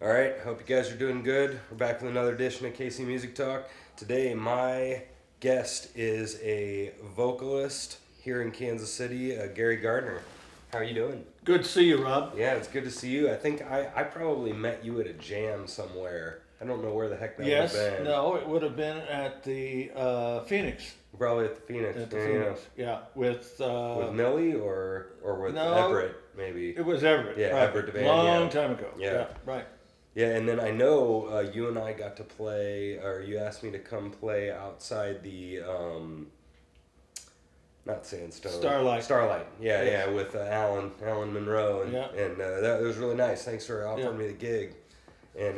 All right, hope you guys are doing good. We're back with another edition of KC Music Talk. Today, my guest is a vocalist here in Kansas City, Gary Gardner. How are you doing? Good to see you, Rob. Yeah, it's good to see you. I think I probably met you at a jam somewhere. I don't know where the heck that would have been. No, it would have been at the Phoenix. Probably at the Phoenix. At the Phoenix, yeah. With Millie or with no, Everett, maybe. It was Everett. Yeah, right. Everett DeVita. Long time ago. Yeah. Right. Yeah, and then I know you and I got to play, or you asked me to come play outside the, not Sandstone. Starlight, yeah, with Alan Munro, and that was really nice. Thanks for offering me the gig. And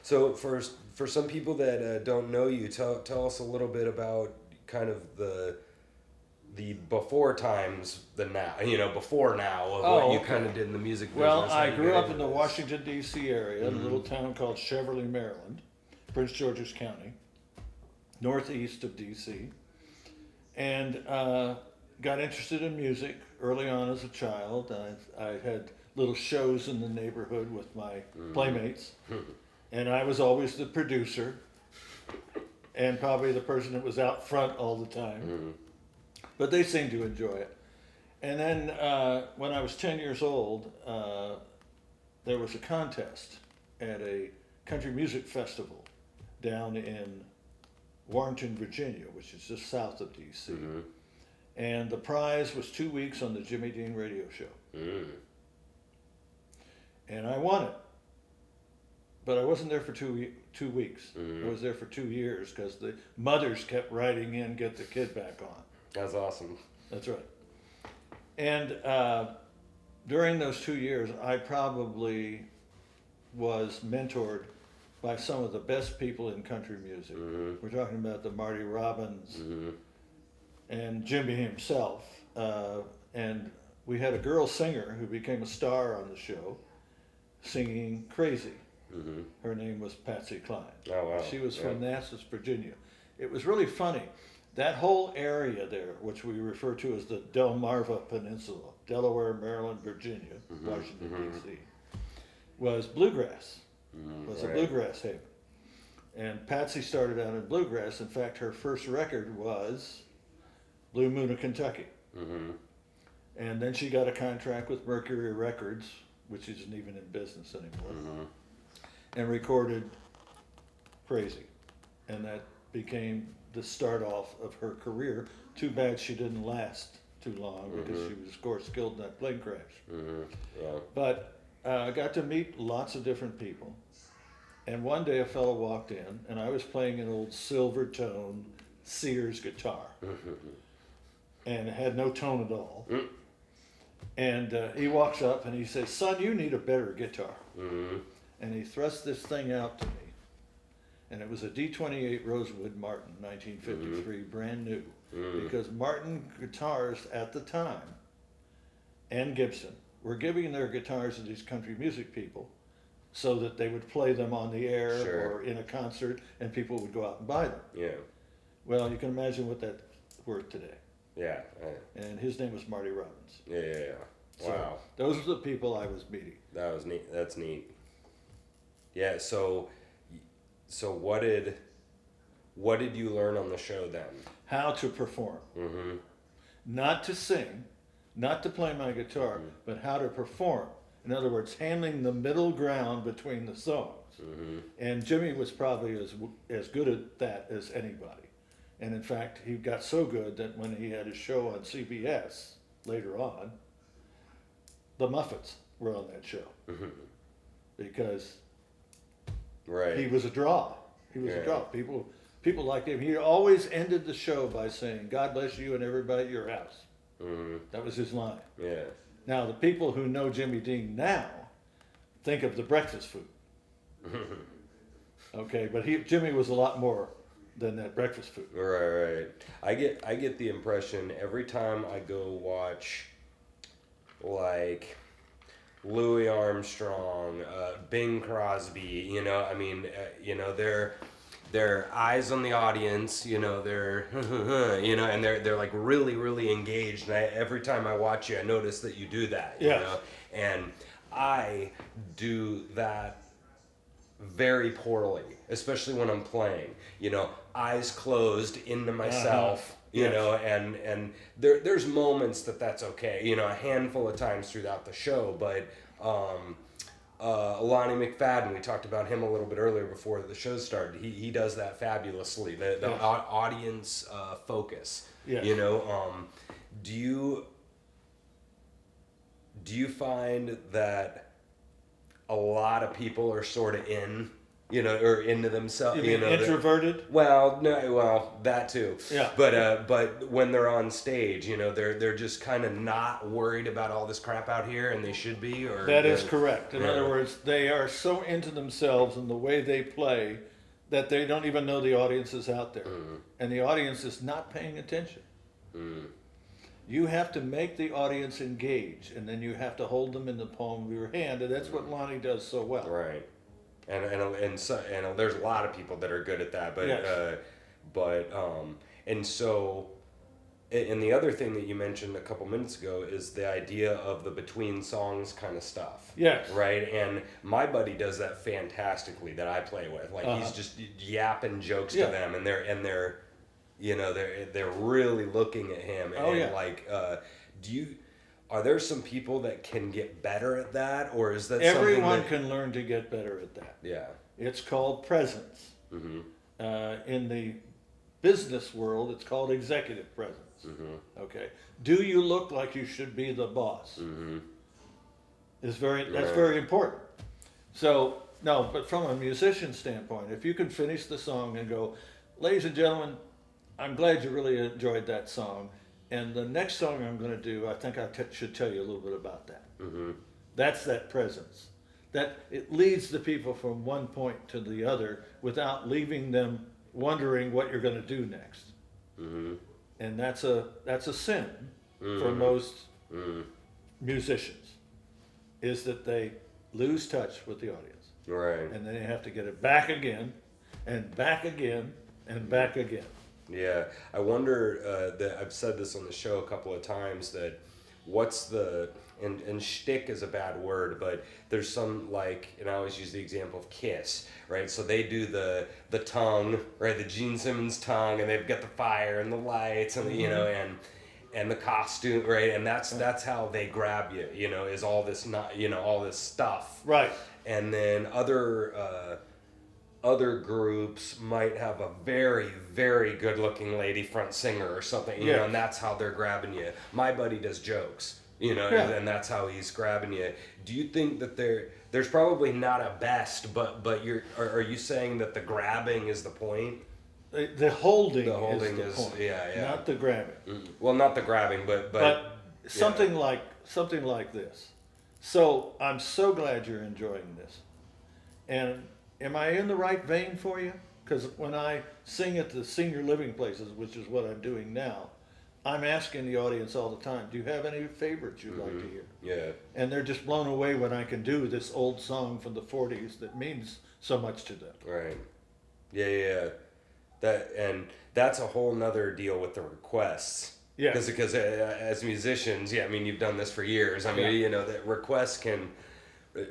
so for some people that don't know you, tell us a little bit about kind of the before times, the now, before now of what you kind of did in the music business. Well, I grew up in the Washington, D.C. area, in a little town called Cheverly, Maryland, Prince George's County, northeast of D.C., and got interested in music early on as a child. I had little shows in the neighborhood with my playmates, and I was always the producer and probably the person that was out front all the time. But they seemed to enjoy it. And then when I was 10 years old, there was a contest at a country music festival down in Warrenton, Virginia, which is just south of D.C. And the prize was 2 weeks on the Jimmy Dean radio show. And I won it. But I wasn't there for 2 weeks. I was there for 2 years because the mothers kept writing in, get the kid back on. That's awesome. That's right. And during those 2 years, I probably was mentored by some of the best people in country music. We're talking about the Marty Robbins and Jimmy himself. And we had a girl singer who became a star on the show singing Crazy. Her name was Patsy Cline. Oh, wow. She was from Manassas, Virginia. It was really funny. That whole area there, which we refer to as the Delmarva Peninsula, Delaware, Maryland, Virginia, Washington, D.C., was bluegrass, was a bluegrass haven. And Patsy started out in bluegrass. In fact, her first record was Blue Moon of Kentucky. And then she got a contract with Mercury Records, which isn't even in business anymore, and recorded Crazy. And that became the start off of her career. Too bad she didn't last too long because she was, of course, killed in that plane crash. But I got to meet lots of different people. And one day a fellow walked in, and I was playing an old silver tone Sears guitar. And it had no tone at all. And he walks up and he says, "Son, you need a better guitar." And he thrust this thing out to me. And it was a D28 Rosewood Martin, 1953, brand new. Because Martin guitars at the time, and Gibson, were giving their guitars to these country music people so that they would play them on the air or in a concert, and people would go out and buy them. Well, you can imagine what that's worth today. And his name was Marty Robbins. Wow. So those are the people I was meeting. That was neat. That's neat. Yeah, so what did you learn on the show then? How to perform. Not to sing, not to play my guitar, but how to perform. In other words, handling the middle ground between the songs. And Jimmy was probably as good at that as anybody. And in fact, he got so good that when he had his show on CBS later on, the Muffets were on that show. Because he was a draw. He was a draw. People liked him. He always ended the show by saying, "God bless you and everybody at your house." That was his line. Now, the people who know Jimmy Dean now think of the breakfast food. Okay, but Jimmy was a lot more than that breakfast food. Right. I get the impression every time I go watch, like, Louis Armstrong, Bing Crosby, their eyes on the audience, they're, and they're like really, really engaged. And every time I watch you, I notice that you do that, you know, and I do that very poorly, especially when I'm playing. You know, eyes closed into myself. You know, and there's moments that's okay. You know, a handful of times throughout the show, but Lonnie McFadden, we talked about him a little bit earlier before the show started. He does that fabulously. The audience focus. Yes. You know, do you find that a lot of people are sort of or into themselves? You mean introverted? Well, that too. Yeah. But when they're on stage, they're just kind of not worried about all this crap out here, and they should be. Or that is correct. In other words, they are so into themselves and the way they play that they don't even know the audience is out there, and the audience is not paying attention. You have to make the audience engage, and then you have to hold them in the palm of your hand, and that's what Lonnie does so well. Right. And there's a lot of people that are good at that, but yes. And the other thing that you mentioned a couple minutes ago is the idea of the between songs kind of stuff. Yes. Right? And my buddy does that fantastically that I play with. Like he's just yapping jokes to them, and they're really looking at him. Are there some people that can get better at that, or is that everyone can learn to get better at that? Yeah. It's called presence. Mm-hmm. In the business world, it's called executive presence. Mm-hmm. Okay. Do you look like you should be the boss? Mm-hmm. That's very important. So, no, but from a musician standpoint, if you can finish the song and go, ladies and gentlemen, I'm glad you really enjoyed that song. And the next song I'm going to do, I think should tell you a little bit about that. Mm-hmm. That's that presence. That it leads the people from one point to the other without leaving them wondering what you're going to do next. Mm-hmm. And that's a sin for most musicians, is that they lose touch with the audience. Right. And then they have to get it back again, and back again, and back again. Yeah, I wonder that I've said this on the show a couple of times that what's the and shtick is a bad word, but there's some and I always use the example of Kiss, right? So they do the tongue, right? The Gene Simmons tongue, and they've got the fire and the lights and and the costume, right? And that's how they grab you, is all this all this stuff, right? And then other groups might have a very, very good-looking lady front singer or something, and that's how they're grabbing you. My buddy does jokes, and that's how he's grabbing you. Do you think that there's probably not a best, but are you saying that the grabbing is the point? The holding is the point, not the grabbing. Mm-hmm. Well, not the grabbing, but something like this. So I'm so glad you're enjoying this, and. Am I in the right vein for you? Because when I sing at the senior living places, which is what I'm doing now, I'm asking the audience all the time, do you have any favorites you'd like to hear? Yeah. And they're just blown away when I can do this old song from the 40s that means so much to them. Right. Yeah. That's a whole nother deal with the requests. Yeah. Because as musicians, you've done this for years. That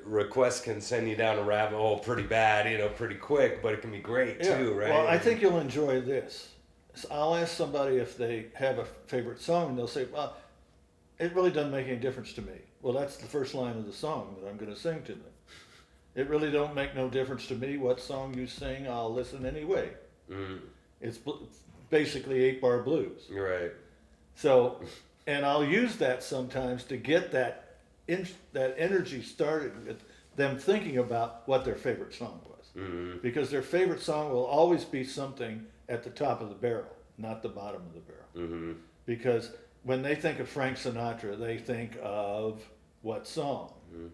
requests can send you down a rabbit hole pretty bad, pretty quick, but it can be great too, right? Well, I think you'll enjoy this. So I'll ask somebody if they have a favorite song, and they'll say, well, it really doesn't make any difference to me. Well, that's the first line of the song that I'm going to sing to them. It really don't make no difference to me what song you sing, I'll listen anyway. Mm. It's basically 8-bar blues. Right. So, and I'll use that sometimes to get that energy started with them thinking about what their favorite song was. Mm-hmm. Because their favorite song will always be something at the top of the barrel, not the bottom of the barrel. Mm-hmm. Because when they think of Frank Sinatra, they think of what song? Mm-hmm.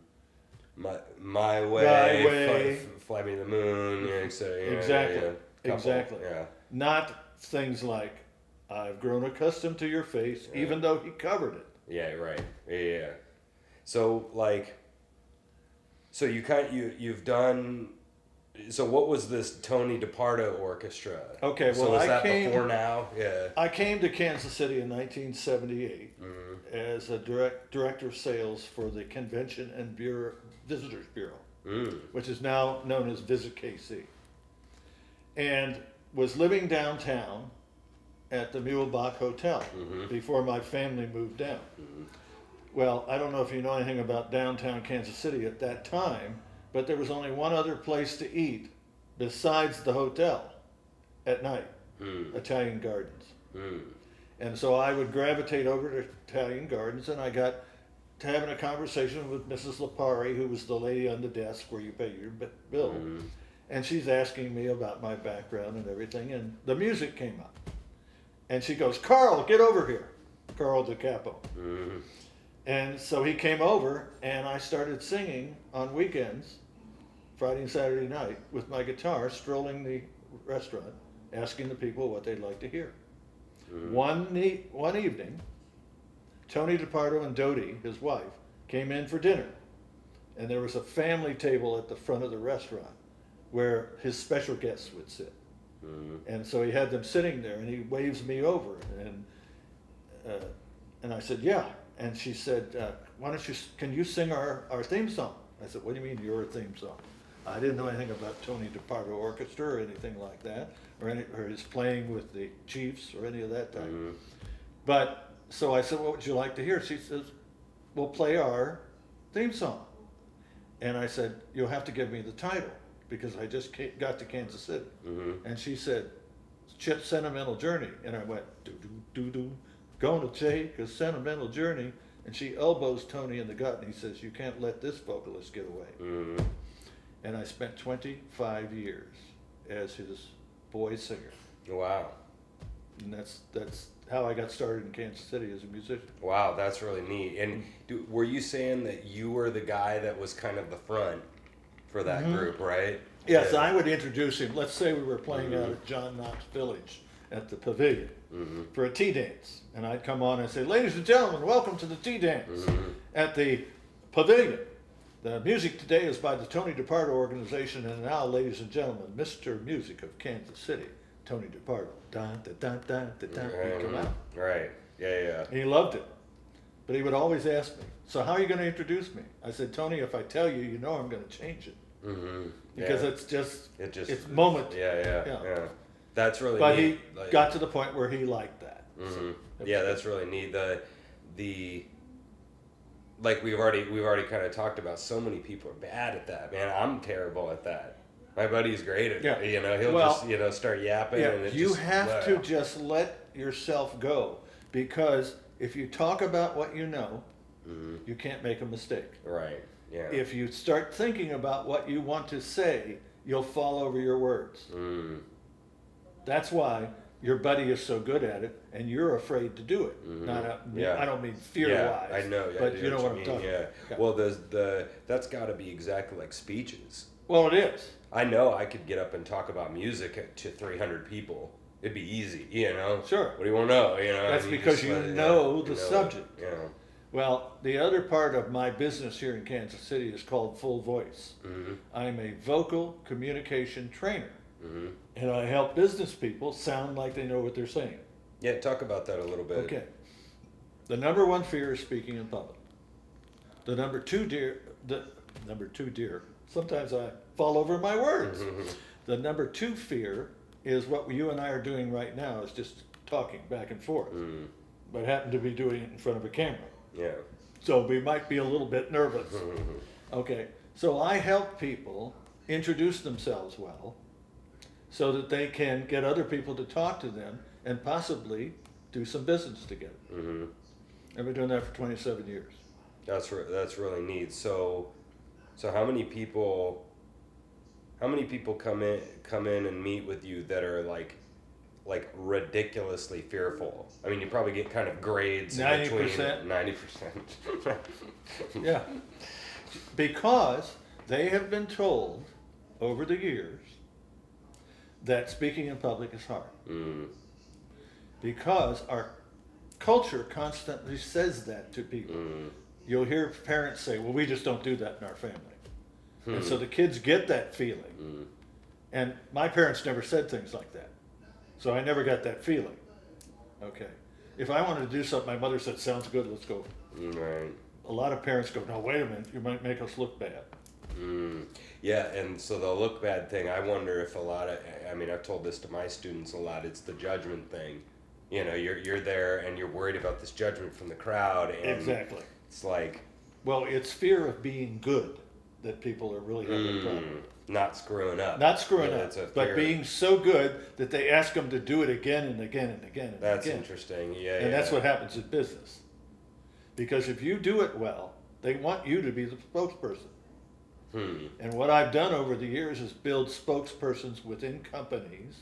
My Way, Fly Me to the Moon, Exactly. Yeah. Not things like, I've grown accustomed to your face, even though he covered it. Yeah, right. Yeah. So you've done. So what was this Tony DeVita orchestra? Okay, so was that before now? Yeah. I came to Kansas City in 1978 as a director of sales for the Convention and Visitors Bureau. which is now known as Visit KC, and was living downtown at the Mulebach Hotel before my family moved down. Well, I don't know if you know anything about downtown Kansas City at that time, but there was only one other place to eat besides the hotel at night, Italian Gardens. And so I would gravitate over to Italian Gardens, and I got to having a conversation with Mrs. Lipari, who was the lady on the desk where you pay your bill. And she's asking me about my background and everything, and the music came up. And she goes, "Carl, get over here." Carl DiCapo. And so he came over, and I started singing on weekends, Friday and Saturday night, with my guitar, strolling the restaurant, asking the people what they'd like to hear. One evening, Tony DePardo and Dodie, his wife, came in for dinner. And there was a family table at the front of the restaurant where his special guests would sit. And so he had them sitting there, and he waves me over. And I said, "Yeah." And she said, can you sing our theme song? I said, "What do you mean your theme song?" I didn't know anything about Tony DePardo Orchestra or anything like that, or his playing with the Chiefs or any of that type. But, so I said, "What would you like to hear?" She says, "We'll play our theme song." And I said, "You'll have to give me the title, because I just got to Kansas City." And she said, "Chip's Sentimental Journey." And I went, "Do-do-do-do, gonna take a sentimental journey." And she elbows Tony in the gut, and he says, "You can't let this vocalist get away." And I spent 25 years as his boy singer. Wow. And that's how I got started in Kansas City as a musician. Wow, that's really neat. And were you saying that you were the guy that was kind of the front for that group, right? Yes, I would introduce him. Let's say we were playing out at John Knox Village at the Pavilion for a tea dance. And I'd come on and say, "Ladies and gentlemen, welcome to the tea dance at the Pavilion. The music today is by the Tony DePardo Organization, and now, ladies and gentlemen, Mr. Music of Kansas City, Tony DePardo." Dun, dun, dun, dun, dun, dun. He'd come out. Right. Yeah. And he loved it. But he would always ask me, "So how are you going to introduce me?" I said, "Tony, if I tell you, you know I'm going to change it." Because it's moment. Yeah. That's really but neat. He got to the point where he liked that. So that's really neat. The like we've already kind of talked about. So many people are bad at that, man. I'm terrible at that. My buddy's great at it. He'll just start yapping. Yeah, and you have to just let yourself go, because if you talk about what you know, you can't make a mistake. Right. Yeah. If you start thinking about what you want to say, you'll fall over your words. That's why your buddy is so good at it, and you're afraid to do it. I don't mean fear-wise. Yeah, I know. But you know what I'm talking about. Yeah. Well, that's got to be exactly like speeches. Well, it is. I know I could get up and talk about music to 300 people. It'd be easy, Sure. What do you want to know? That's because you know the subject. Yeah. Well, the other part of my business here in Kansas City is called Full Voice. I'm a vocal communication trainer, and I help business people sound like they know what they're saying. Yeah, talk about that a little bit. Okay. The number one fear is speaking in public. The number two deer. Sometimes I fall over my words. The number two fear is what you and I are doing right now, is just talking back and forth, but happen to be doing it in front of a camera. Yeah. So we might be a little bit nervous. Okay, so I help people introduce themselves well, so that they can get other people to talk to them and possibly do some business together. I've been doing that for 27 years. That's really neat. So how many people come in and meet with you that are like ridiculously fearful? I mean, you probably get kind of grades 90%. 90%. Yeah, because they have been told over the years that speaking in public is hard. Because our culture constantly says that to people. You'll hear parents say, "Well, we just don't do that in our family." And so the kids get that feeling. And my parents never said things like that. So I never got that feeling. Okay. If I wanted to do something, my mother said, "Sounds good, let's go." Right. A lot of parents go, "No, wait a minute, you might make us look bad." Yeah, and so the look bad thing, I wonder if a lot of, I mean, I've told this to my students a lot, it's the judgment thing. You know, you're there and you're worried about this judgment from the crowd, and Exactly. it's like... Well, it's fear of being good that people are really having a problem with. Not screwing up. Not screwing up, but being so good that they ask them to do it again and again and again and again. That's interesting, yeah. And that's what happens in business. Because if you do it well, they want you to be the spokesperson. And what I've done over the years is build spokespersons within companies,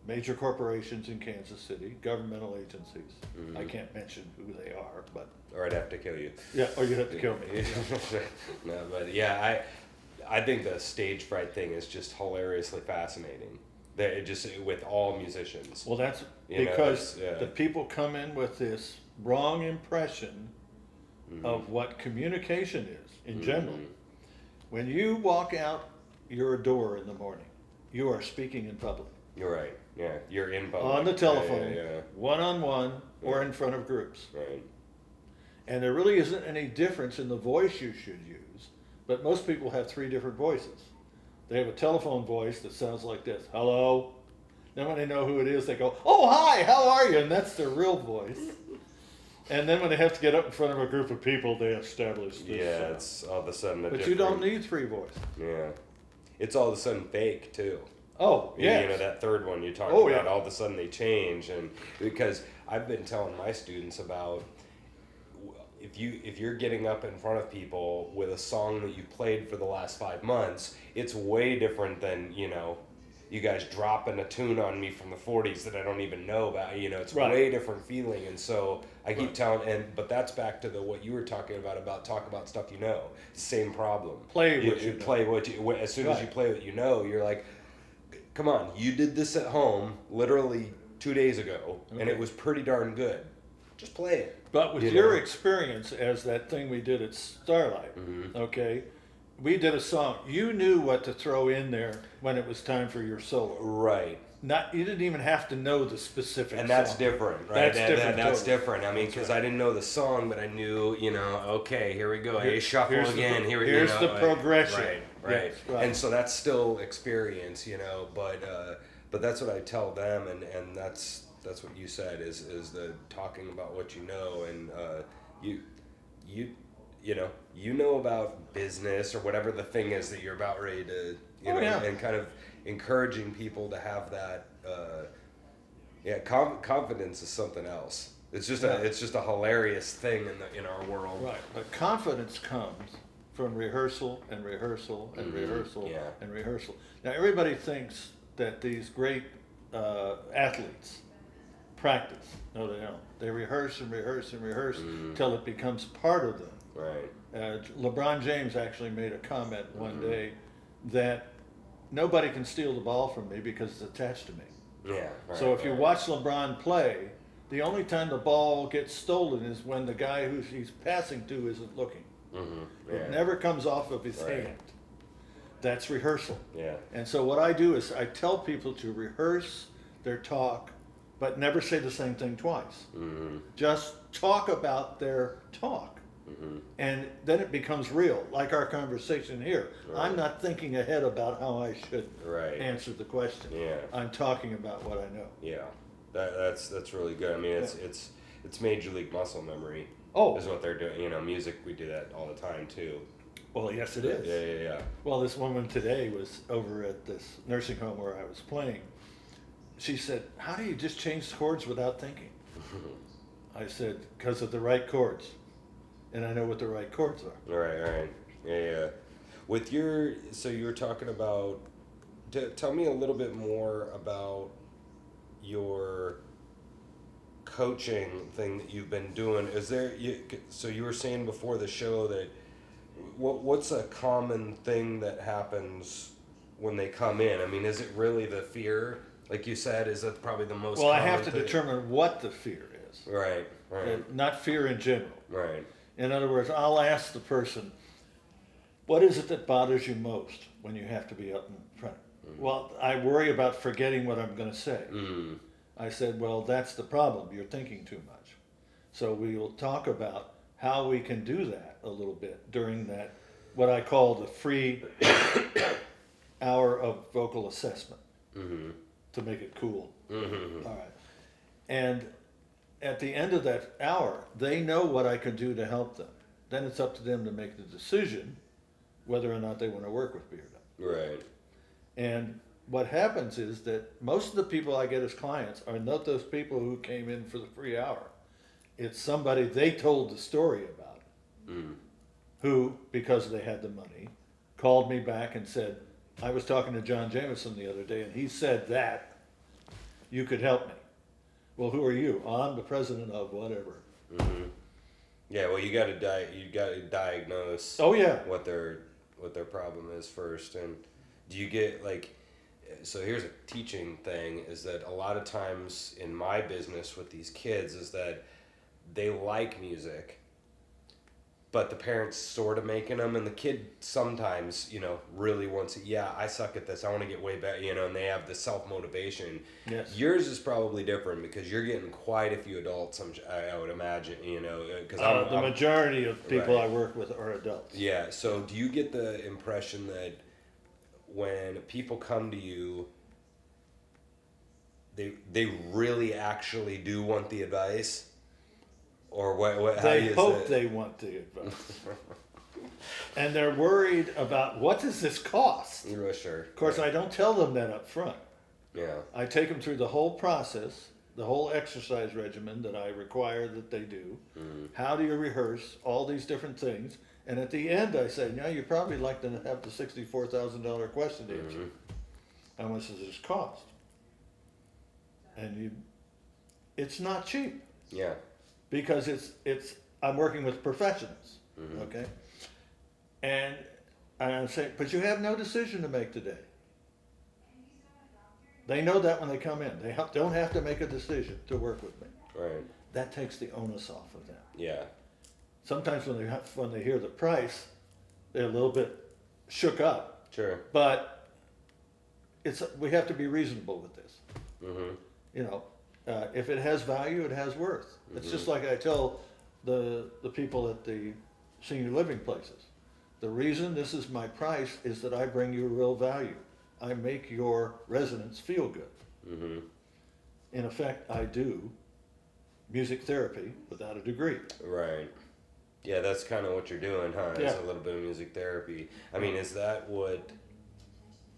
major corporations in Kansas City, governmental agencies. I can't mention who they are, but... Or I'd have to kill you. Yeah, or you'd have to kill me. No, but yeah, I think the stage fright thing is just hilariously fascinating. That it just, with all musicians. Well, that's because the people come in with this wrong impression of what communication is in general. When you walk out your door in the morning, you are speaking in public. You're right. Yeah, you're in public. On the telephone, one-on-one, or in front of groups. Right. And there really isn't any difference in the voice you should use, but most people have 3 different voices. They have a telephone voice that sounds like this, hello. Then when they know who it is, they go, oh, hi, how are you? And that's their real voice. And then when they have to get up in front of a group of people, they establish this. Yeah, it's all of a sudden a But different... you don't need 3 voices. Yeah. It's all of a sudden fake, too. Oh, yeah. You know, that third one you talked about, all of a sudden they change. And because I've been telling my students about, if you're getting up in front of people with a song that you played for the last 5 months, it's way different than, you know, you guys dropping a tune on me from the 40s that I don't even know about. You know, it's way different feeling. And so I keep telling, but that's back to what you were talking about talk about stuff you know. Same problem. Play what you as soon as you play what you know, you're like, come on, you did this at home literally 2 days ago, and it was pretty darn good. Just play it. But with your experience as that thing we did at Starlight, we did a song. You knew what to throw in there when it was time for your solo. Right. You didn't even have to know the specific and that's song. Different, right? That's totally. different. I mean, because I didn't know the song, but I knew, you know, okay, here we go. A shuffle again. Here's the progression. Right. And so that's still experience, you know, but that's what I tell them, and that's what you said is the talking about what you know, and you know about business or whatever the thing is that you're about ready to, and kind of encouraging people to have that. Confidence is something else. It's just a hilarious thing in our world. Right, but confidence comes from rehearsal and rehearsal and rehearsal and rehearsal. Now everybody thinks that these great athletes practice. No, they don't. They rehearse and rehearse and rehearse till it becomes part of them. Right. LeBron James actually made a comment one day that nobody can steal the ball from me because it's attached to me. Yeah. Right, so if you watch LeBron play, the only time the ball gets stolen is when the guy who he's passing to isn't looking. It never comes off of his hand. That's rehearsal. Yeah. And so what I do is I tell people to rehearse their talk, but never say the same thing twice. Just talk about their talk. And then it becomes real, like our conversation here. I'm not thinking ahead about how I should answer the question. I'm talking about what I know. Yeah, that's really good. I mean, it's major league muscle memory. Is what they're doing. You know, music, we do that all the time too. Well, yes, it is. Yeah. Well, this woman today was over at this nursing home where I was playing. She said, how do you just change chords without thinking? I said, because of the right chords. And I know what the right chords are. Right. Yeah. So you were talking about, tell me a little bit more about your coaching thing that you've been doing. So you were saying before the show that, what's a common thing that happens when they come in? I mean, is it really the fear? Like you said, is that probably the most common I have to thing? determine what the fear is. Right. Not fear in general. Right. In other words, I'll ask the person, what is it that bothers you most when you have to be up in front? Well, I worry about forgetting what I'm going to say. I said, well, that's the problem. You're thinking too much. So we will talk about how we can do that a little bit during what I call the free hour of vocal assessment to make it cool. All right. And at the end of that hour, they know what I can do to help them. Then it's up to them to make the decision whether or not they want to work with me or not. Right. And what happens is that most of the people I get as clients are not those people who came in for the free hour. It's somebody they told the story about, who, because they had the money, called me back and said, I was talking to John Jameson the other day, and he said that you could help me. Well, who are you? Oh, I'm the president of whatever. Yeah, well, you got to diagnose. Oh yeah. What their problem is first, and do you get like? So here's a teaching thing: is that a lot of times in my business with these kids is that they like music, but the parents sort of making them, and the kid sometimes, really wants it. Yeah, I suck at this. I want to get way better, and they have the self-motivation. Yes. Yours is probably different because you're getting quite a few adults, I would imagine, because The majority of people right. I work with are adults. Yeah, so do you get the impression that when people come to you, they really actually do want the advice? Or what? How They hope they want the advice. And they're worried about what does this cost? You're sure. Of course, I don't tell them that up front. Yeah. I take them through the whole process, the whole exercise regimen that I require that they do. How do you rehearse? All these different things. And at the end, I say, now you'd probably like to have the $64,000 question answered. How much does this cost? And it's not cheap. Yeah. Because I'm working with professionals, okay? And I'm saying, but you have no decision to make today. They know that when they come in. They don't have to make a decision to work with me. Right. That takes the onus off of them. Yeah. Sometimes when they hear the price, they're a little bit shook up. Sure. But we have to be reasonable with this. If it has value, it has worth. It's just like I tell the people at the senior living places. The reason this is my price is that I bring you real value. I make your residents feel good. In effect, I do music therapy without a degree. Right. Yeah, that's kind of what you're doing, huh? Yeah. Is a little bit of music therapy. I mean, is that what?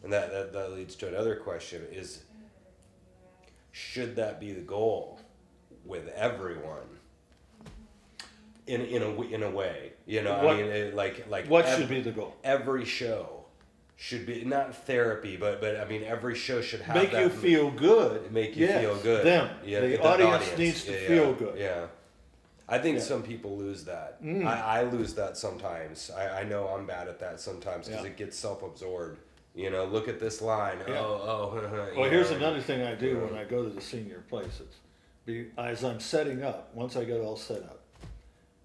And that leads to another question: should that be the goal with everyone? In a way, What should be the goal? Every show should be not therapy, but I mean every show should have Make you feel good. Make you feel good. Them. Yeah, the audience needs to feel good. Yeah. I think some people lose that. I lose that sometimes. I know I'm bad at that sometimes because it gets self-absorbed. Look at this line. Yeah. Well, here's another thing I do when I go to the senior places. As I'm setting up, once I get all set up,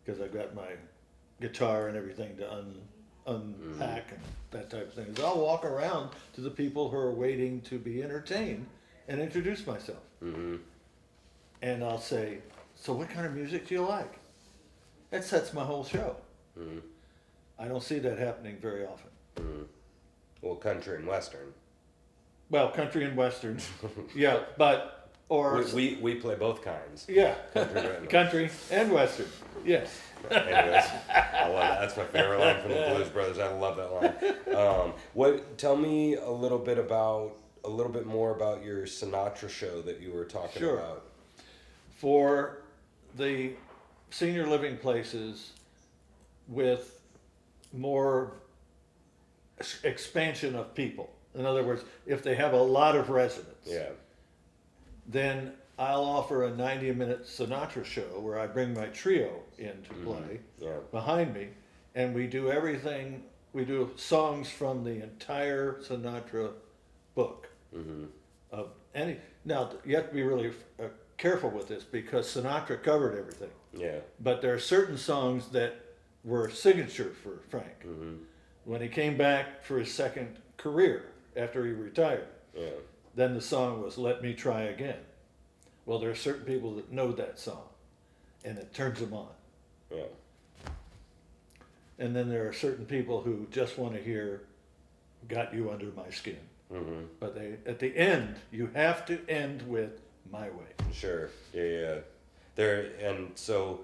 because I've got my guitar and everything to unpack and that type of thing, is I'll walk around to the people who are waiting to be entertained and introduce myself. And I'll say, so what kind of music do you like? That sets my whole show. I don't see that happening very often. Well, country and western. Well, country and western, yeah, but we play both kinds. Yeah, Country, country and western. Yes. Anyways, I love that. That's my favorite line from the Blues Brothers. I love that line. Tell me a little bit more about your Sinatra show that you were talking about. For the senior living places with more expansion of people. In other words, if they have a lot of residents, then I'll offer a 90-minute Sinatra show where I bring my trio in to play behind me, and we do everything. We do songs from the entire Sinatra book. Of any. Now, you have to be really careful with this because Sinatra covered everything. Yeah. But there are certain songs that were signature for Frank. When he came back for his second career after he retired, then the song was "Let Me Try Again." Well, there are certain people that know that song, and it turns them on. Yeah. And then there are certain people who just want to hear "Got You Under My Skin." Mm-hmm. But at the end, you have to end with "My Way." Sure. Yeah. And so,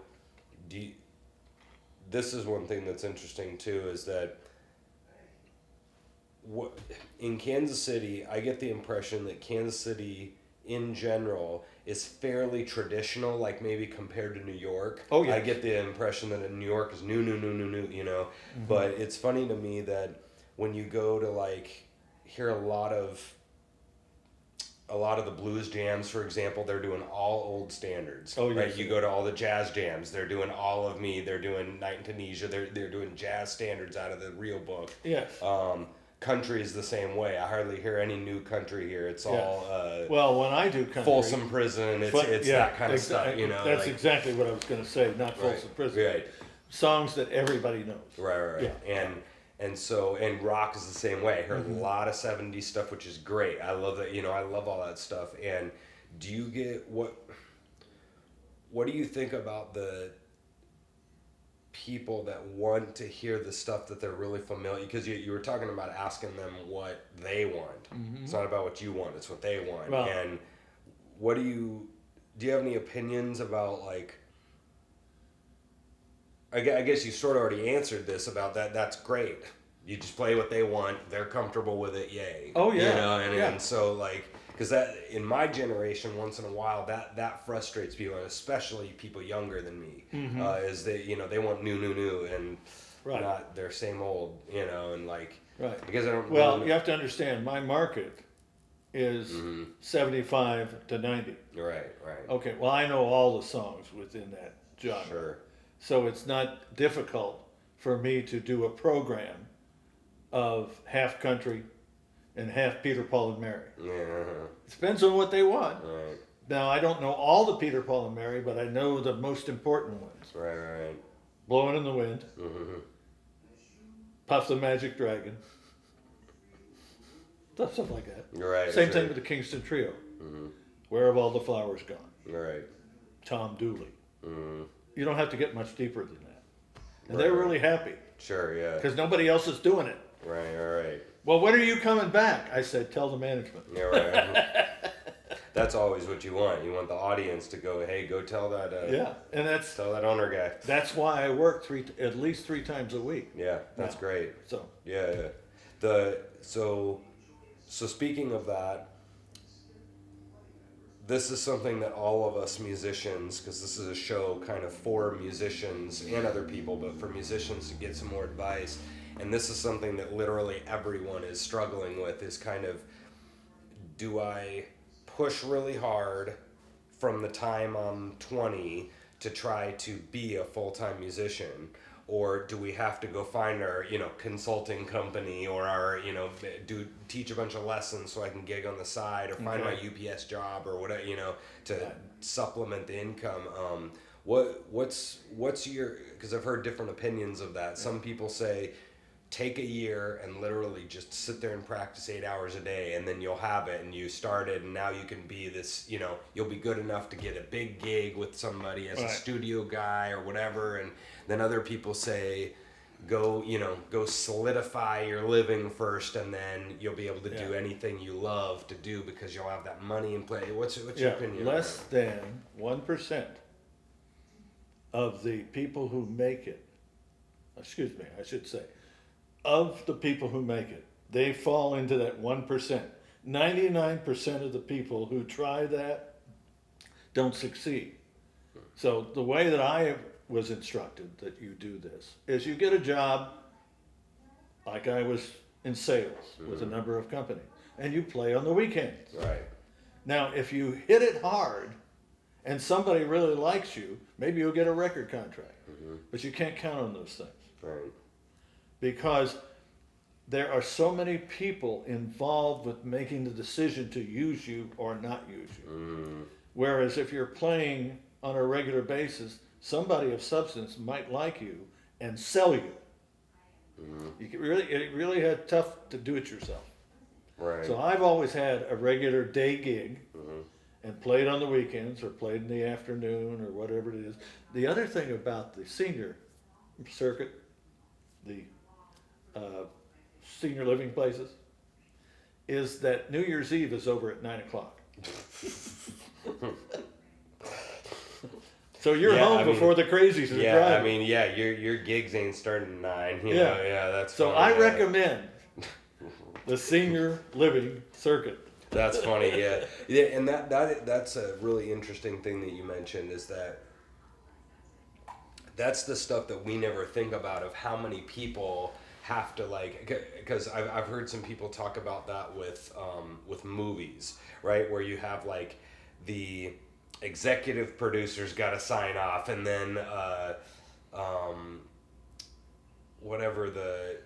this is one thing that's interesting too, is that in Kansas City, I get the impression that Kansas City in general is fairly traditional, like maybe compared to New York. Oh yeah. I get the impression that in New York is new, you know. Mm-hmm. But it's funny to me that when you go to like hear a lot of the blues jams, for example, they're doing all old standards. Oh, yes. Right? You go to all the jazz jams, they're doing All of Me, they're doing Night in Tunisia, they're doing jazz standards out of the real book. Yes. Country is the same way. I hardly hear any new country here. It's all well, when I do country, Folsom Prison. It's that kind of stuff, you know. That's like, exactly what I was going to say. Not Folsom Prison. Right. Songs that everybody knows. Right. Yeah. And rock is the same way. I hear a lot of 70s stuff, which is great. I love that. You know, I love all that stuff. And do you get what do you think about the people that want to hear the stuff that they're really familiar, because you were talking about asking them what they want. It's not about what you want, it's what they want. Well, and what do you have any opinions about, like, I guess you sort of already answered this about that. That's great, you just play what they want, they're comfortable with it, yay. Oh yeah. You know, and so, like, because that, in my generation, once in a while, that frustrates people, and especially people younger than me, is they want new, and right. not their same old, you know, and like, right. because I don't. Well, you have to understand, my market is 75 to 90. Right. Okay. Well, I know all the songs within that genre, Sure. so it's not difficult for me to do a program of half country and half Peter, Paul, and Mary. Yeah. It depends on what they want. Right. Now, I don't know all the Peter, Paul, and Mary, but I know the most important ones. Right. Blowing in the Wind, Puff the Magic Dragon, stuff like that. Right. Same thing with the Kingston Trio. Where Have All the Flowers Gone? Right. Tom Dooley. You don't have to get much deeper than that. And Right. they're really happy Sure. Yeah. because nobody else is doing it. Right. Well, when are you coming back? I said, tell the management. Yeah. Right. That's always what you want. You want the audience to go, hey, go tell that. Yeah, and Tell that owner guy. that's why I work at least 3 times a week. Yeah, that's now. great. So Yeah. So speaking of that, this is something that all of us musicians, because this is a show kind of for musicians and other people, but for musicians to get some more advice, and this is something that literally everyone is struggling with, is kind of, do I push really hard from the time I'm 20 to try to be a full-time musician, or do we have to go find our, consulting company, or our, teach a bunch of lessons so I can gig on the side, or find my UPS job, or whatever, to supplement the income. What's your, because I've heard different opinions of that. Some people say, take a year and literally just sit there and practice 8 hours a day, and then you'll have it, and you started, and now you can be this, you'll be good enough to get a big gig with somebody as a studio guy or whatever. And then other people say, go solidify your living first, and then you'll be able to do anything you love to do because you'll have that money in play. What's your opinion? Less than 1% of the people who make it, of the people who make it, they fall into that 1%. 99% of the people who try that don't succeed. So the way that I was instructed that you do this is you get a job, like I was in sales with a number of companies, and you play on the weekends. Right. Now, if you hit it hard and somebody really likes you, maybe you'll get a record contract. But you can't count on those things. Right. Because there are so many people involved with making the decision to use you or not use you. Whereas if you're playing on a regular basis, somebody of substance might like you and sell you. It really had tough to do it yourself. Right. So I've always had a regular day gig and played on the weekends or played in the afternoon or whatever it is. The other thing about the senior circuit the senior living places, is that New Year's Eve is over at 9:00. So you're home before the crazies are driving. Your gigs ain't starting at 9. You know, that's so funny, I recommend the senior living circuit. That's funny, yeah, and that's a really interesting thing that you mentioned, is that's the stuff that we never think about, of how many people have to, like, because I've heard some people talk about that with movies, right, where you have like the executive producers got to sign off, and then whatever the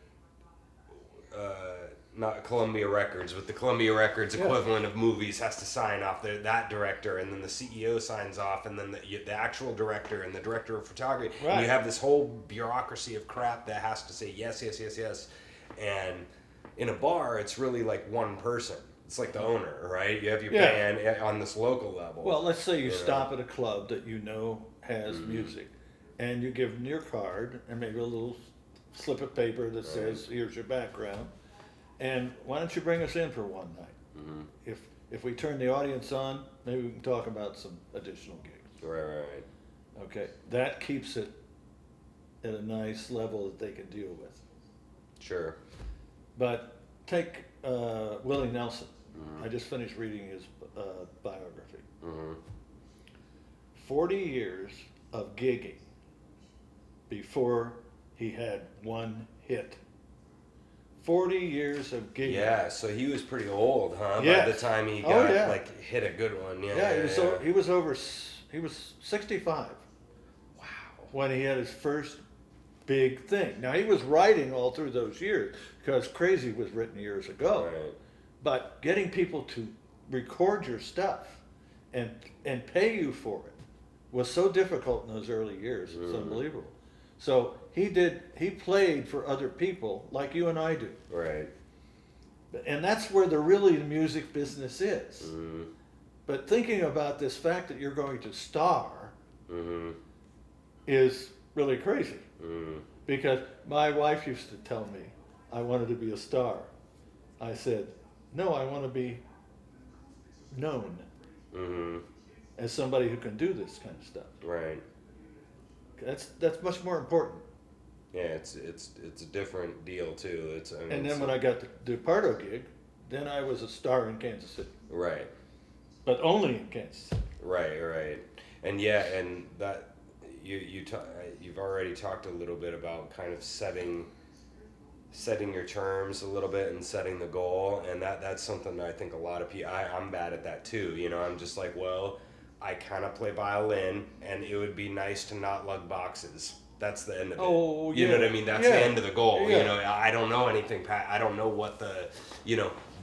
not Columbia Records, but the Columbia Records equivalent of movies has to sign off. That director, and then the CEO signs off, and then the actual director and the director of photography. Right. And you have this whole bureaucracy of crap that has to say yes. And in a bar, it's really like one person. It's like the owner, right? You have your band on this local level. Well, let's say you stop at a club that you know has music, and you give them your card and maybe a little slip of paper that says, "Here's your background, and why don't you bring us in for one night? If we turn the audience on, maybe we can talk about some additional gigs." Right. Okay, that keeps it at a nice level that they can deal with. Sure. But take Willie Nelson. I just finished reading his biography. 40 years of gigging before he had one hit. 40 years of gigging. Yeah, so he was pretty old, huh? Yes. By the time he got like hit a good one. He was 65. Wow. When he had his first big thing. Now he was writing all through those years, because Crazy was written years ago. Right. But getting people to record your stuff and pay you for it was so difficult in those early years. It's unbelievable. So he played for other people like you and I do. Right. And that's where the music business is. But thinking about this fact that you're going to star is really crazy. Because my wife used to tell me I wanted to be a star. I said, no, I want to be known as somebody who can do this kind of stuff. Right. That's much more important. Yeah, it's a different deal too. And then when I got the Pardo gig, then I was a star in Kansas City. Right. But only in Kansas City. Right. And that you've already talked a little bit about kind of setting your terms a little bit and setting the goal, and that's something that I think a lot of people, I'm bad at that too. I'm just like, well, I kind of play violin, and it would be nice to not lug boxes. That's the end of it. Oh, you know what I mean? That's the end of the goal. Yeah. I don't know anything, Pat. I don't know what the,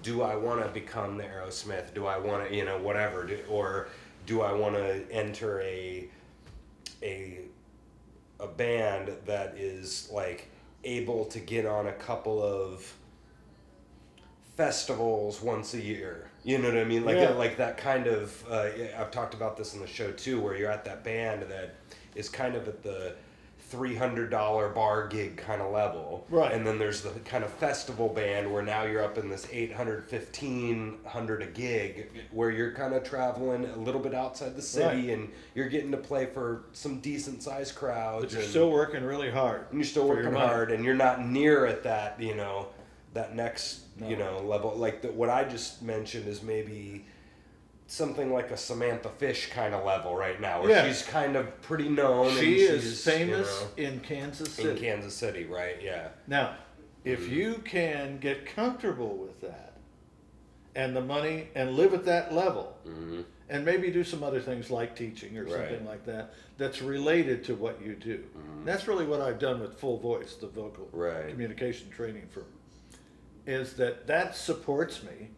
do I want to become the Aerosmith? Do I want to, whatever, or do I want to enter a band that is like able to get on a couple of festivals once a year? You know what I mean? Like that kind of, I've talked about this in the show too, where you're at that band that is kind of at the $300 bar gig kind of level. Right. And then there's the kind of festival band where now you're up in this $800, $1,500 a gig, where you're kind of traveling a little bit outside the city, and you're getting to play for some decent sized crowds. But you're still working really hard. And you're still working hard, and you're not near at that, that next, level. Like what I just mentioned is maybe something like a Samantha Fish kind of level right now, where she's kind of pretty known. She is famous in Kansas City. In Kansas City, right? Yeah. Now, if you can get comfortable with that, and the money, and live at that level, and maybe do some other things like teaching or something like that, that's related to what you do. That's really what I've done with Full Voice, the vocal communication training firm, is that supports me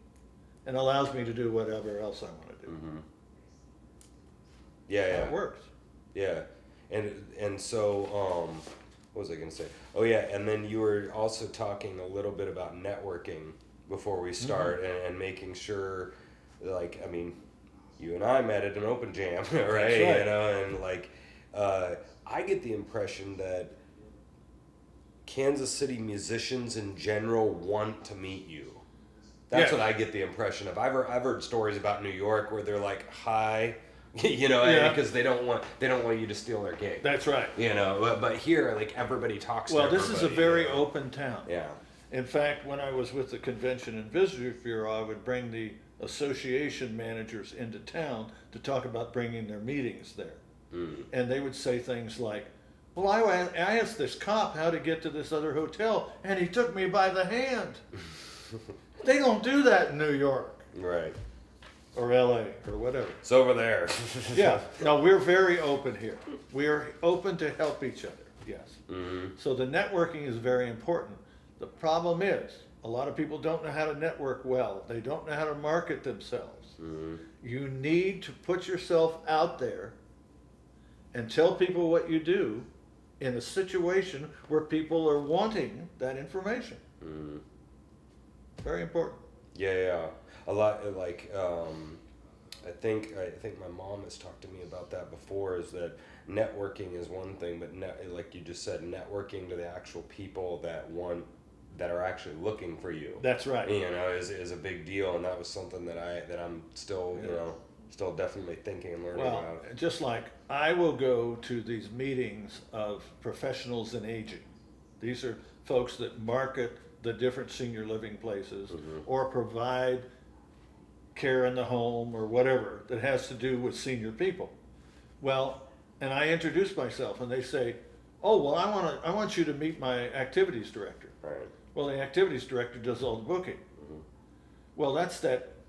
and allows me to do whatever else I want to do. Yeah. It works. Yeah. And so, what was I going to say? Oh, yeah, and then you were also talking a little bit about networking before we start, and making sure, like, I mean, you and I met at an open jam, right? That's right. And like, I get the impression that Kansas City musicians in general want to meet you. That's what I get the impression of. I've heard stories about New York where they're like, "Hi," because they don't want you to steal their gig. That's right. But here, like, everybody talks to everybody. Well, this is a very open town. Yeah. In fact, when I was with the Convention and Visitors Bureau, I would bring the association managers into town to talk about bringing their meetings there. And they would say things like, well, I asked this cop how to get to this other hotel, and he took me by the hand. They don't do that in New York. Right. Or LA, or whatever. It's over there. Yeah. No, we're very open here. We are open to help each other, yes. Mm-hmm. So the networking is very important. The problem is, a lot of people don't know how to network well. They don't know how to market themselves. Mm-hmm. You need to put yourself out there and tell people what you do in a situation where people are wanting that information. Mm-hmm. Very important. Yeah. A lot, like, I think my mom has talked to me about that before, is that networking is one thing, but like you just said, networking to the actual people that are actually looking for you. That's right. Is a big deal, and that was something that I'm still, still definitely thinking and learning about. Well, just like I will go to these meetings of professionals in aging. These are folks that market the different senior living places, mm-hmm. or provide care in the home or whatever that has to do with senior people. Well, and I introduce myself, and they say, "Oh, well, I want you to meet my activities director." Right. Well, the activities director does all the booking. Mm-hmm. Well,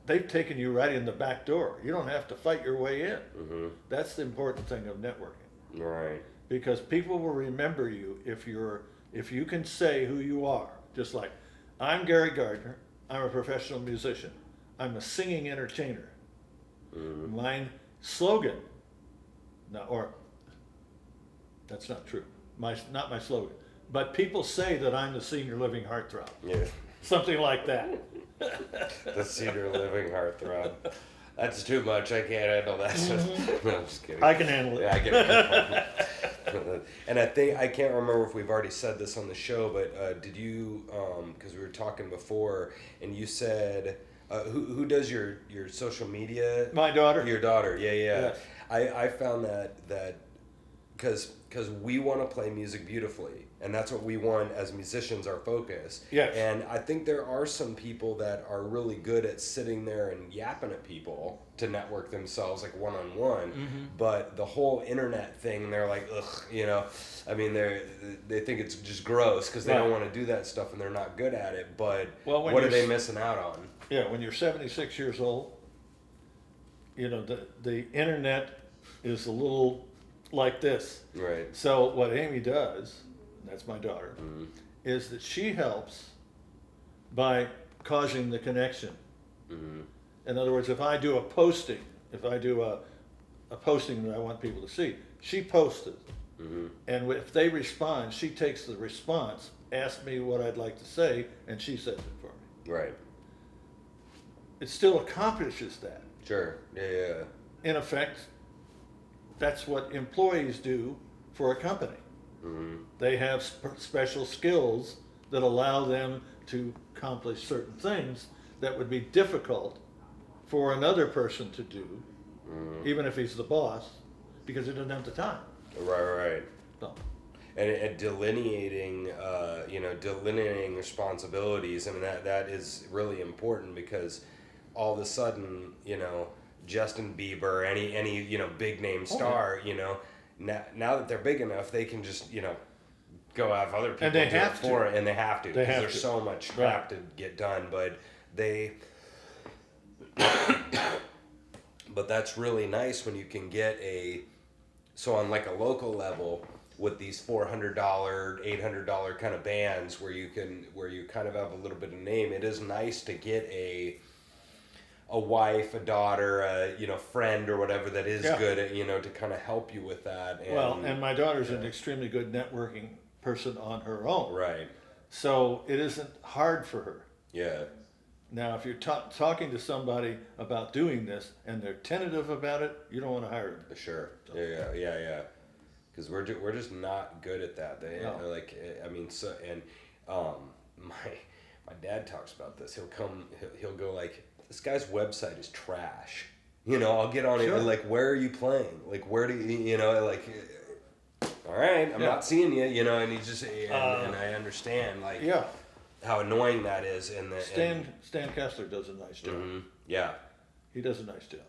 they've taken you right in the back door. You don't have to fight your way in. Mm-hmm. That's the important thing of networking. Right. Because people will remember you if you can say who you are. Just like, I'm Gary Gardner. I'm a professional musician. I'm a singing entertainer. Mm-hmm. My slogan, that's not true. Not my slogan. But people say that I'm the senior living heartthrob. Yeah. Something like that. The senior living heartthrob. That's too much. I can't handle that. Mm-hmm. No, I'm just kidding. I can handle it. Yeah, I can handle it. And I can't remember if we've already said this on the show, but did you, because we were talking before, and you said, who does your social media? My daughter. Your daughter, yeah. Yes. I found that because we want to play music beautifully, and that's what we want as musicians, our focus. Yes. And I think there are some people that are really good at sitting there and yapping at people to network themselves, like one-on-one. Mm-hmm. But the whole internet thing, they're like, ugh, I mean, they think it's just gross because they don't want to do that stuff and they're not good at it. But what are they missing out on? Yeah, when you're 76 years old, the internet is a little like this. Right. So what Amy does, that's my daughter, mm-hmm. is that she helps by causing the connection. Mm-hmm. In other words, if I do a posting that I want people to see, she posts it. Mm-hmm. And if they respond, she takes the response, asks me what I'd like to say, and she says it for me. Right. It still accomplishes that. Sure. Yeah. In effect, that's what employees do for a company. Mm-hmm. They have special skills that allow them to accomplish certain things that would be difficult for another person to do, mm-hmm. even if he's the boss, because he doesn't have the time. Right. So. And delineating responsibilities. I mean, that is really important because all of a sudden, Justin Bieber, any big name star, now that they're big enough, they can just go have other people and they do have it for it, and they have to because there's to. so much crap to get done. But but that's really nice when you can get on like a local level with these $400, $800 kind of bands where you kind of have a little bit of name. It is nice to get a wife, a daughter, a friend or whatever that is good at, to kind of help you with that. And, and my daughter's an extremely good networking person on her own. Right. So it isn't hard for her. Yeah. Now, if you're talking to somebody about doing this and they're tentative about it, you don't want to hire them. Sure. So. Yeah. because we're just not good at that. No. Like, I mean, so, and my dad talks about this. He'll go like, this guy's website is trash. You know, I'll get on it and like, where are you playing? Like, where do you know, like, all right, I'm not seeing you, you know, and he just, and I understand, like, how annoying that is. And Stan Kessler does a nice job. Mm-hmm. Yeah. He does a nice job.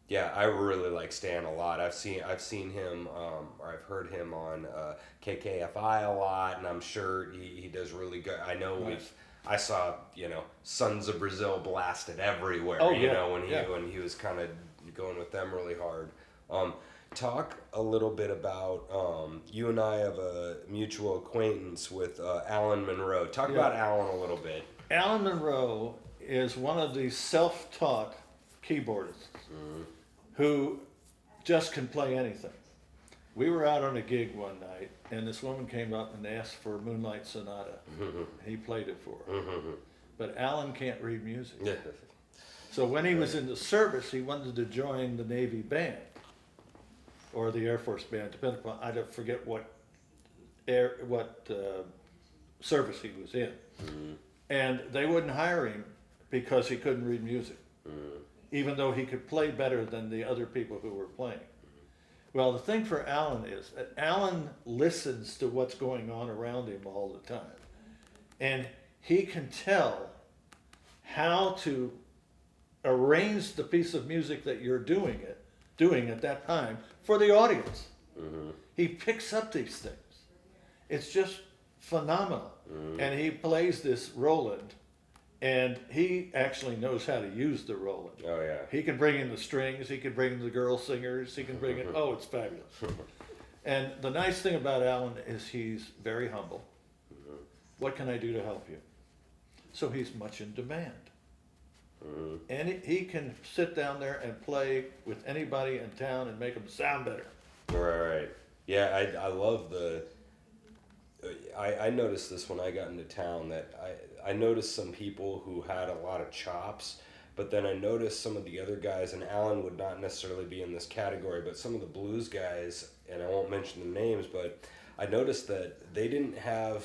Yeah, I really like Stan a lot. I've seen him, or I've heard him on KKFI a lot, and I'm sure he does really good. I know I saw, you know, Sons of Brazil blasted everywhere. You know, when he was kind of going with them really hard. Talk a little bit about you and I have a mutual acquaintance with Alan Munro. Talk about Alan a little bit. Alan Munro is one of the self-taught keyboardists who just can play anything. We were out on a gig one night, and this woman came up and asked for Moonlight Sonata. He played it for her. But Alan can't read music. So when he was in the service, he wanted to join the Navy band or the Air Force band, depending upon, I don't forget what service he was in. And they wouldn't hire him because he couldn't read music, even though he could play better than the other people who were playing. Well, the thing for Alan is that Alan listens to what's going on around him all the time. And he can tell how to arrange the piece of music that you're doing at that time for the audience. He picks up these things. It's just phenomenal. And he plays this Roland, and he actually knows how to use the Roland. Oh, yeah. He can bring in the strings, he can bring in the girl singers, he can bring in, it's fabulous. And the nice thing about Alan is he's very humble. What can I do to help you? So he's much in demand. And he can sit down there and play with anybody in town and make them sound better. Right. Yeah, I love I noticed this when I got into town, that I noticed some people who had a lot of chops, but then I noticed some of the other guys, and Alan would not necessarily be in this category, but some of the blues guys, and I won't mention the names, but I noticed that they didn't have,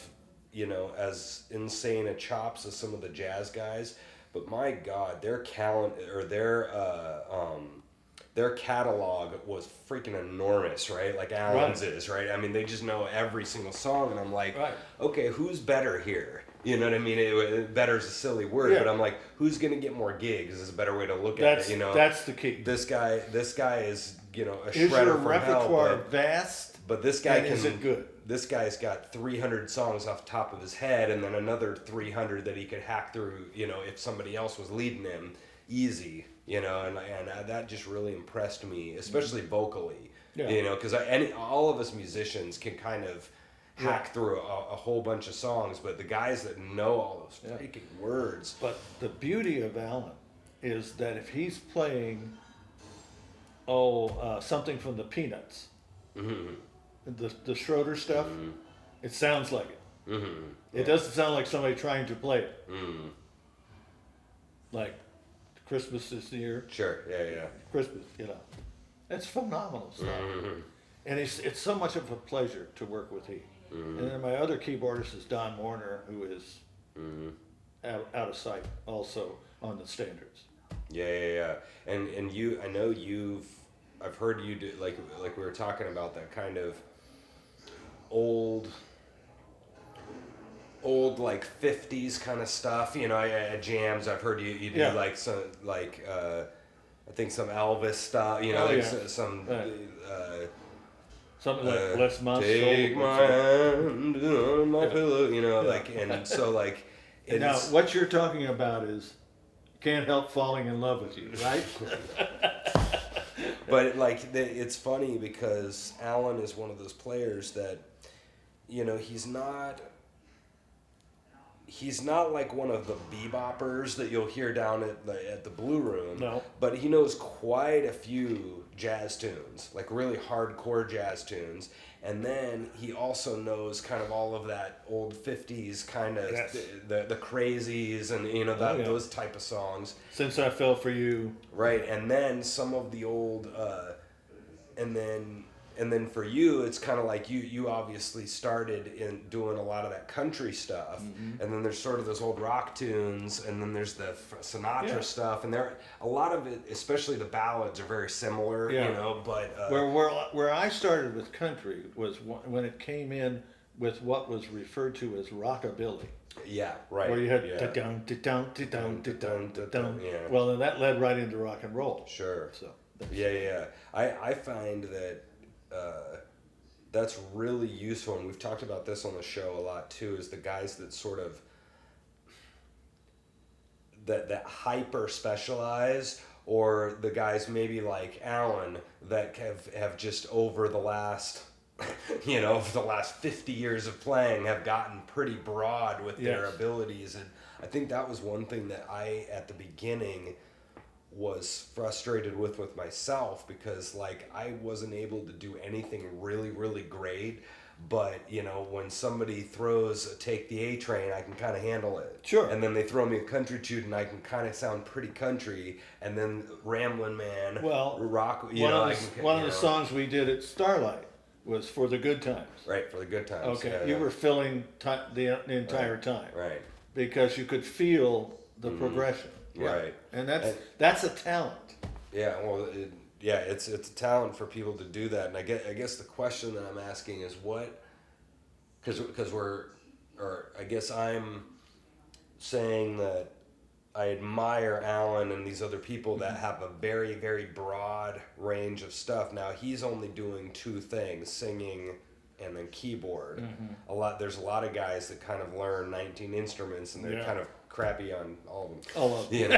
you know, as insane a chops as some of the jazz guys, but my God, their catalog was freaking enormous, right? Like Alan's is, right? I mean, they just know every single song, and I'm like, okay, who's better here? You know what I mean? Better is a silly word, but I'm like, who's gonna get more gigs is a better way to look at it. You know, that's the key. This guy is, you know, a is shredder your from repertoire hell, vast? But this guy is it good? This guy's got 300 songs off the top of his head, and then another 300 that he could hack through. You know, if somebody else was leading him, easy. You know, and that just really impressed me, especially vocally. You know, because all of us musicians can kind of hack through a whole bunch of songs, but the guys that know all those freaking words. But the beauty of Alan is that if he's playing, something from the Peanuts, the Schroeder stuff, it sounds like it. It doesn't sound like somebody trying to play it. Like Christmas this year. Sure, yeah. Christmas, you know. It's phenomenal stuff. And it's so much of a pleasure to work with he. And then my other keyboardist is Don Warner, who is out of sight also on the standards. Yeah. And you, I know I've heard you do, like we were talking about, that kind of old like 50s kind of stuff, you know, at jams. I've heard you do like some, like I think some Elvis stuff, you know, something like Bless My Soul. Take my hand on my pillow, you know, like, and so like. Now, what you're talking about is Can't Help Falling in Love with You, right? But like, it's funny because Alan is one of those players that, you know, he's not like one of the beboppers that you'll hear down at the Blue Room. No. But he knows quite a few jazz tunes, like really hardcore jazz tunes. And then he also knows kind of all of that old 50s kind of, the crazies and, you know, those type of songs. Since I Fell for You. Right. And then some of the old, and then then for you, it's kind of like you obviously started in doing a lot of that country stuff, and then there's sort of those old rock tunes, and then there's the Sinatra stuff, and there a lot of it, especially the ballads, are very similar, you know. But where I started with country was when it came in with what was referred to as rockabilly. Yeah, right. Where you had da-dum, da-dum, da-dum, da-dum, da-dum. Well, then that led right into rock and roll. Sure. So. Yeah. I find that that's really useful, and we've talked about this on the show a lot too, is the guys that sort of that hyper specialize, or the guys maybe like Alan that have just over the last for the last 50 years of playing have gotten pretty broad with their abilities. And I think that was one thing that I at the beginning was frustrated with myself, because like I wasn't able to do anything really, really great, but when somebody throws a Take the A Train, I can kind of handle it. Sure. And then they throw me a country tune, and I can kind of sound pretty country. And then Ramblin' Man, rock. One of the songs we did at Starlight was For the Good Times. Right, For the Good Times. Okay, you were filling the entire time. Right. Because you could feel the progression. Yeah. Right. And that's a talent. Yeah, well, it's a talent for people to do that. And I guess the question that I'm asking is what, because I guess I'm saying that I admire Alan and these other people that have a very, very broad range of stuff. Now he's only doing two things, singing and then keyboard. There's a lot of guys that kind of learn 19 instruments, and they're kind of crappy on all of them.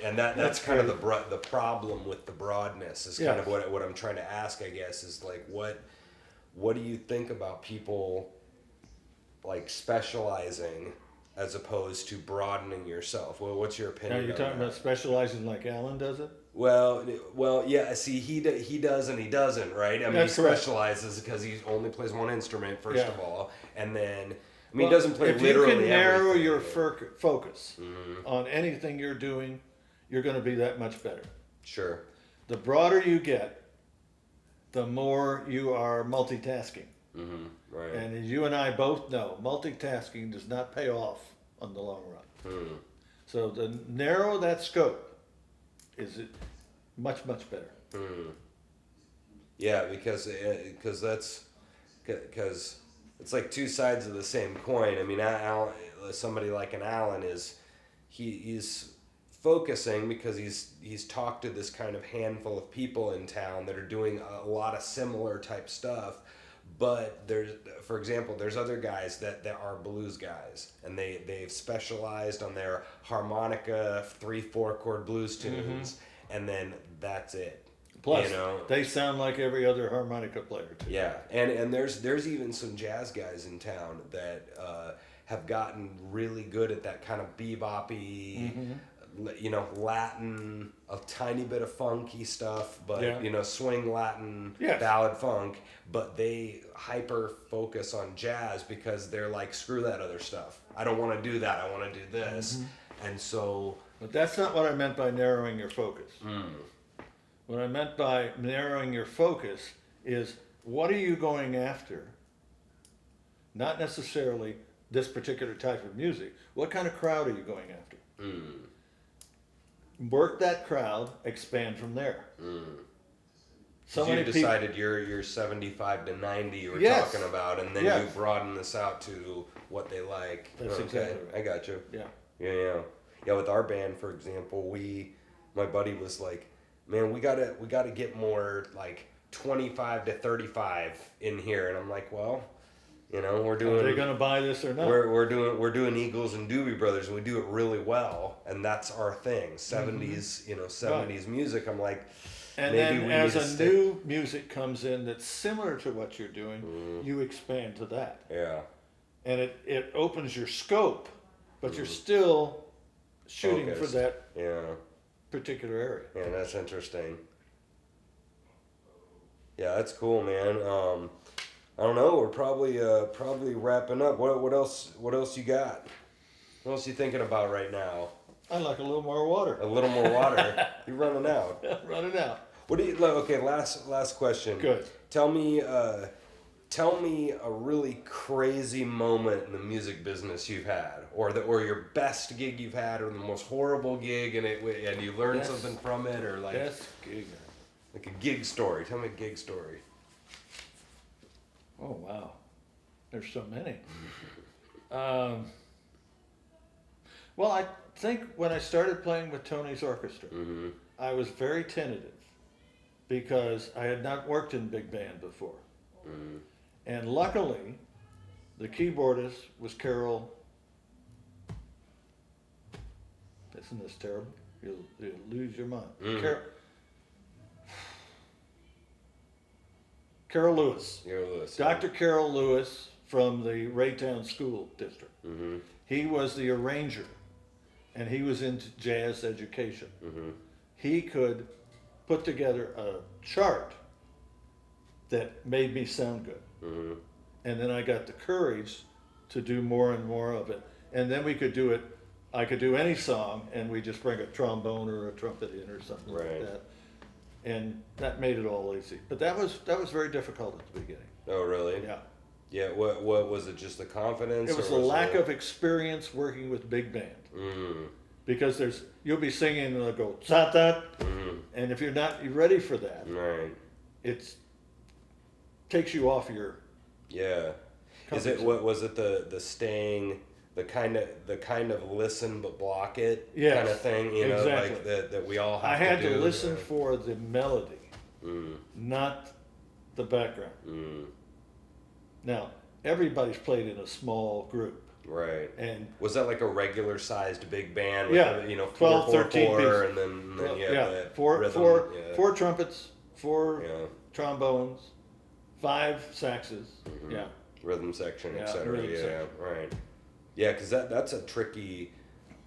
And that's kind of the problem with the broadness is kind of what I'm trying to ask, I guess, is like what do you think about people like specializing as opposed to broadening yourself? Well, what's your opinion? Are you talking about specializing like Alan does it? Well, yeah. See, he does and he doesn't, right? I mean, That's he specializes because he only plays one instrument first of all, and then he doesn't play literally everything. If you can narrow everything. your focus on anything you're doing, you're going to be that much better. Sure. The broader you get, the more you are multitasking. Right. And as you and I both know, multitasking does not pay off on the long run. So to narrow that scope is much, much better. Yeah, because it's like two sides of the same coin. I mean, somebody like an Alan he's focusing because he's talked to this kind of handful of people in town that are doing a lot of similar type stuff. But for example, there's other guys that are blues guys, and they've specialized on their harmonica 3/4 chord blues tunes, and then that's it. Plus, they sound like every other harmonica player too. Yeah, and there's even some jazz guys in town that have gotten really good at that kind of bebop-y, Latin, a tiny bit of funky stuff, but swing Latin, ballad funk, but they hyper focus on jazz because they're like, screw that other stuff. I don't want to do that. I want to do this. And so... But that's not what I meant by narrowing your focus. What I meant by narrowing your focus is, what are you going after? Not necessarily this particular type of music. What kind of crowd are you going after? Work that crowd, expand from there. So you decided you're 75 to 90 you were talking about, and then you broaden this out to what they like. That's exactly right. I got you. Yeah. Yeah, with our band, for example, my buddy was like, man, we gotta get more like 25 to 35 in here, and I'm like, well, we're doing. Are they gonna buy this or not? We're doing Eagles and Doobie Brothers, and we do it really well, and that's our thing. 70s, 70s music. I'm like, and maybe then as a new music comes in that's similar to what you're doing, you expand to that. Yeah. And it opens your scope, but you're still shooting for that particular area. Yeah, that's interesting. Yeah, that's cool, man. I don't know. We're probably wrapping up. What else you got? What else you thinking about right now? I'd like a little more water. A little more water. You're running out. Running out. What do you? Okay, last question. Good. Tell me a really crazy moment in the music business you've had, or your best gig you've had, or the most horrible gig, and you learned something from it, or like best gig. Like a gig story. Tell me a gig story. Oh wow, there's so many. Well, I think when I started playing with Tony's orchestra, I was very tentative because I had not worked in big band before. And luckily, the keyboardist was Carol. Isn't this terrible? You'll lose your mind. Carol Lewis. Dr. Carol Lewis from the Raytown School District. He was the arranger, and he was into jazz education. He could put together a chart that made me sound good. And then I got the courage to do more and more of it. And then we could do it, I could do any song, and we just bring a trombone or a trumpet in or something like that. And that made it all easy. But that was very difficult at the beginning. Oh, really? Yeah. Yeah, what was it, just the confidence? It was the lack of experience working with big band. Because you'll be singing and they'll go, ta-ta, and if you're not ready for that, it takes you off your... Yeah. Is it, what was it, the staying, the kind of listen but block it kind of thing, you know, like that we all have to do? I had to listen for the melody, not the background. Now, everybody's played in a small group. Right. And was that like a regular sized big band with you know, 12, 13 4 and then you have the rhythm, four trumpets, 4 trombones, 5 saxes. Rhythm section, etc. Right. Yeah, because that's a tricky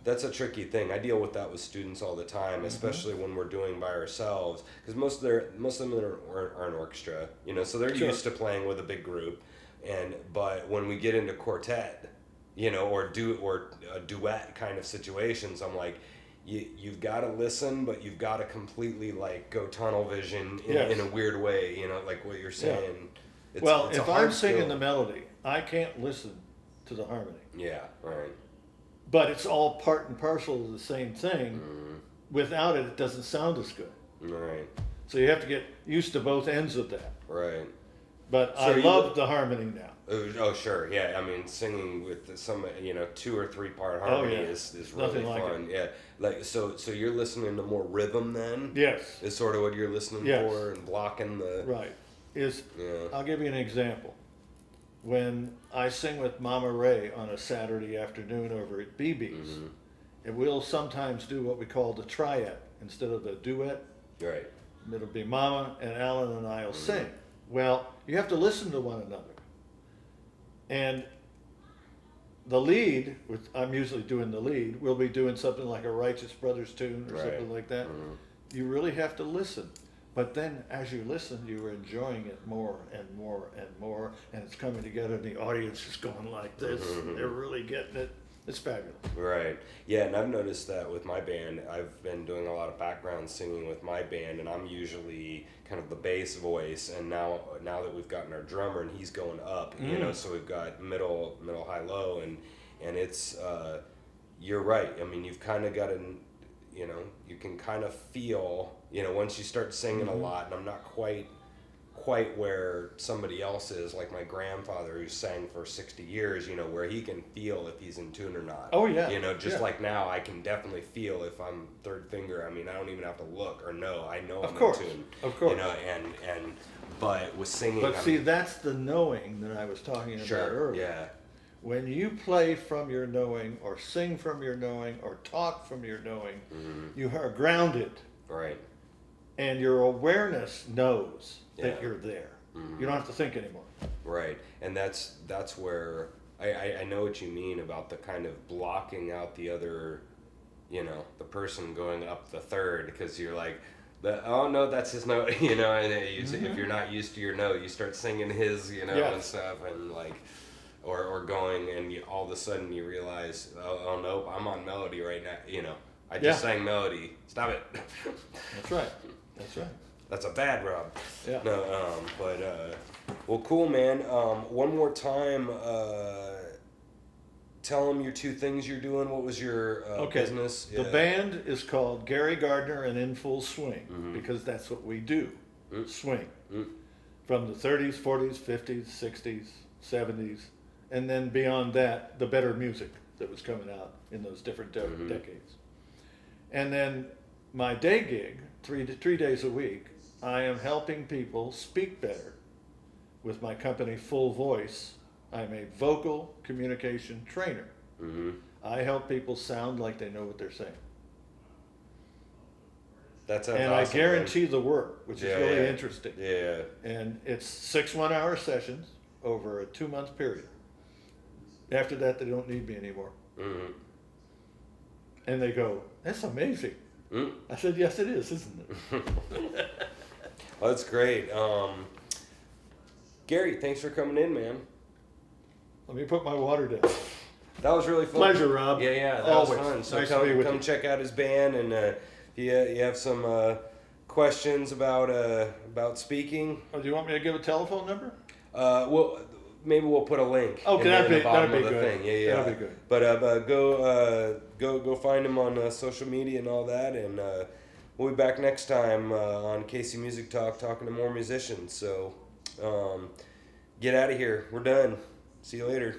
thing. I deal with that with students all the time, especially when we're doing by ourselves, because most of them are an orchestra, you know, so they're used to playing with a big group, but when we get into quartet, you know, or a duet kind of situations, I'm like, you've got to listen, but you've got to completely like go tunnel vision in a weird way, you know, like what you're saying. It's if I'm singing the melody, I can't listen to the harmony. Yeah, right. But it's all part and parcel of the same thing. Without it, it doesn't sound as good. Right. So you have to get used to both ends of that. Right. But I love the harmony now. Oh, sure. Yeah. I mean, singing with some, you know, 2 or 3 part harmony is really fun. Yeah. Like, so you're listening to more rhythm then? Yes. Is sort of what you're listening for and blocking the... Right. I'll give you an example. When I sing with Mama Ray on a Saturday afternoon over at BB's, and we'll sometimes do what we call the triad instead of the duet. Right. It'll be Mama and Alan and I'll sing. Well, you have to listen to one another. And the lead, which I'm usually doing the lead, we'll be doing something like a Righteous Brothers tune or something like that. You really have to listen. But then as you listen, you are enjoying it more and more and more, and it's coming together, and the audience is going like this. They're really getting it. It's fabulous. Right. Yeah, and I've noticed that with my band. I've been doing a lot of background singing with my band, and I'm usually kind of the bass voice, and now that we've gotten our drummer and he's going up, you know, so we've got middle, high, low, and it's, you're right. I mean, you've kind of got to, you know, you can kind of feel, you know, once you start singing a lot, and I'm not quite where somebody else is, like my grandfather who sang for 60 years, you know, where he can feel if he's in tune or not. Oh, yeah. You know, just like now, I can definitely feel if I'm third finger. I mean, I don't even have to look or know. I know I'm in tune. Of course. You know, and but with singing... But see, that's the knowing that I was talking about earlier. Yeah. When you play from your knowing, or sing from your knowing, or talk from your knowing, you are grounded. Right. And your awareness knows that you're there. You don't have to think anymore. Right. And that's where I know what you mean about the kind of blocking out the other, you know, the person going up the third, because you're like, oh no, that's his note, you know, and if you're not used to your note, you start singing his, you know, and stuff, and like, or going, and all of a sudden you realize, oh no, I'm on melody right now, you know, I just sang melody, stop it. That's right. That's right. That's a bad Rob. Yeah. No, well, cool, man. One more time, tell them your 2 things you're doing. What was your business? The band is called Gary Gardner and In Full Swing, because that's what we do, swing. From the 30s, 40s, 50s, 60s, 70s, and then beyond that, the better music that was coming out in those different decades. And then my day gig, 3 days a week, I am helping people speak better with my company Full Voice. I'm a vocal communication trainer. I help people sound like they know what they're saying. That's and awesome, I guarantee the work, which is really interesting. Yeah. And it's 6 1-hour sessions over a 2-month period. After that, they don't need me anymore. And they go, "That's amazing." I said, "Yes, it is, isn't it?" Well, that's great. Gary, thanks for coming in, man. Let me put my water down. That was really fun. Pleasure, Rob. Yeah, that Always. was fun. So Nice to be with come you. check out his band, and if you have some questions about speaking. Oh, do you want me to give a telephone number? Well, maybe we'll put a link. Okay, in the bottom that'd be of the good. thing. Yeah. That'd be good. But go find him on social media and all that, and we'll be back next time on KC Music Talk talking to more musicians. So get out of here. We're done. See you later.